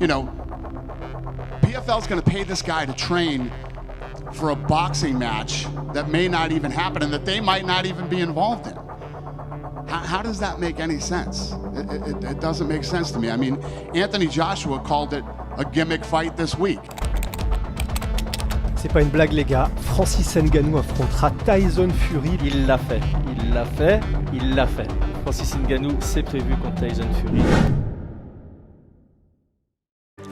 You know, PFL's going to pay this guy to train for a boxing match that may not even happen and that they might not even be involved in. How does that make any sense? It doesn't make sense to me. I mean, Anthony Joshua called it a gimmick fight this week. C'est pas une blague les gars, Francis Ngannou affrontera Tyson Fury. Il l'a fait, il l'a fait, il l'a fait. Francis Ngannou, c'est prévu contre Tyson Fury.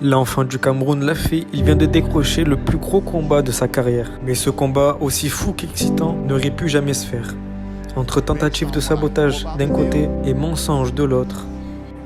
L'enfant du Cameroun l'a fait, il vient de décrocher le plus gros combat de sa carrière. Mais ce combat, aussi fou qu'excitant, n'aurait pu jamais se faire. Entre tentatives de sabotage d'un côté et mensonges de l'autre,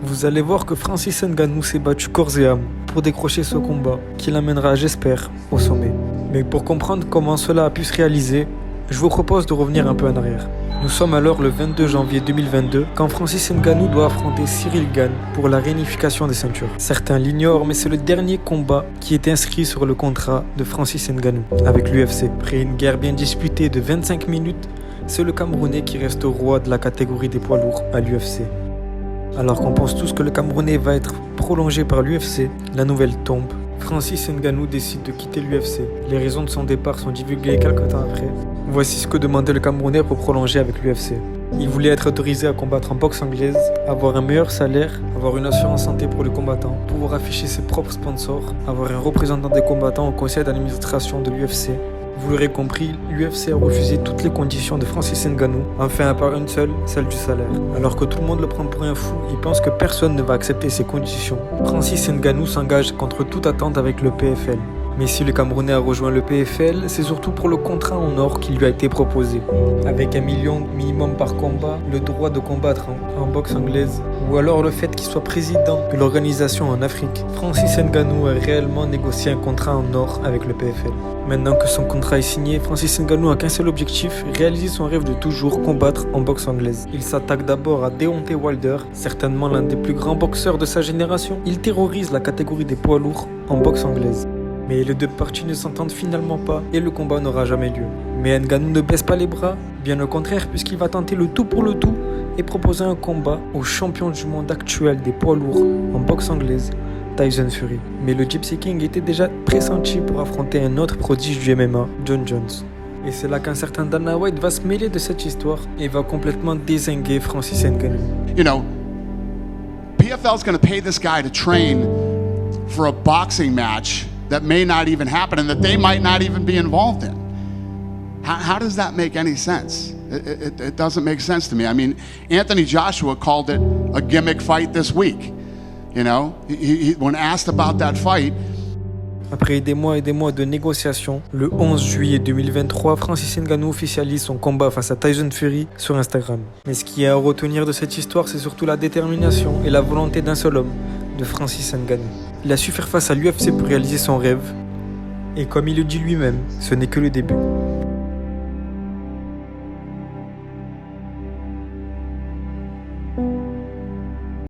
vous allez voir que Francis Ngannou s'est battu corps et âme pour décrocher ce combat qui l'amènera, j'espère, au sommet. Mais pour comprendre comment cela a pu se réaliser, je vous propose de revenir un peu en arrière. Nous sommes alors le 22 janvier 2022 quand Francis Ngannou doit affronter Cyril Gane pour la réunification des ceintures. Certains l'ignorent, mais c'est le dernier combat qui est inscrit sur le contrat de Francis Ngannou avec l'UFC. Après une guerre bien disputée de 25 minutes, c'est le Camerounais qui reste roi de la catégorie des poids lourds à l'UFC. Alors qu'on pense tous que le Camerounais va être prolongé par l'UFC, la nouvelle tombe. Francis Ngannou décide de quitter l'UFC. Les raisons de son départ sont divulguées quelques temps après. Voici ce que demandait le Camerounais pour prolonger avec l'UFC. Il voulait être autorisé à combattre en boxe anglaise, avoir un meilleur salaire, avoir une assurance santé pour les combattants, pouvoir afficher ses propres sponsors, avoir un représentant des combattants au conseil d'administration de l'UFC. Vous l'aurez compris, l'UFC a refusé toutes les conditions de Francis Ngannou, enfin à part une seule, celle du salaire. Alors que tout le monde le prend pour un fou, il pense que personne ne va accepter ces conditions. Francis Ngannou s'engage contre toute attente avec le PFL. Mais si le Camerounais a rejoint le PFL, c'est surtout pour le contrat en or qui lui a été proposé. Avec 1 million minimum par combat, le droit de combattre en boxe anglaise, ou alors le fait qu'il soit président de l'organisation en Afrique. Francis Ngannou a réellement négocié un contrat en or avec le PFL. Maintenant que son contrat est signé, Francis Ngannou a qu'un seul objectif, réaliser son rêve de toujours combattre en boxe anglaise. Il s'attaque d'abord à Deontay Wilder, certainement l'un des plus grands boxeurs de sa génération. Il terrorise la catégorie des poids lourds en boxe anglaise. Mais les deux parties ne s'entendent finalement pas et le combat n'aura jamais lieu. Mais Ngannou ne baisse pas les bras, bien au contraire puisqu'il va tenter le tout pour le tout et proposer un combat au champion du monde actuel des poids lourds en boxe anglaise, Tyson Fury. Mais le Gypsy King était déjà pressenti pour affronter un autre prodige du MMA, John Jones. Et c'est là qu'un certain Dana White va se mêler de cette histoire et va complètement dézinguer Francis Ngannou. You know, PFL's going to pay this guy to train for a boxing match that may not even happen and that they might not even be involved in. How does that make any sense? It doesn't make sense to me. I mean, Anthony Joshua called it a gimmick fight this week. You know, when asked about that fight. Après des mois et des mois de négociations, le 11 juillet 2023, Francis Ngannou officialise son combat face à Tyson Fury sur Instagram. Mais ce qui est à retenir de cette histoire, c'est surtout la détermination et la volonté d'un seul homme, de Francis Ngannou. Il a su faire face à l'UFC pour réaliser son rêve. Et comme il le dit lui-même, ce n'est que le début.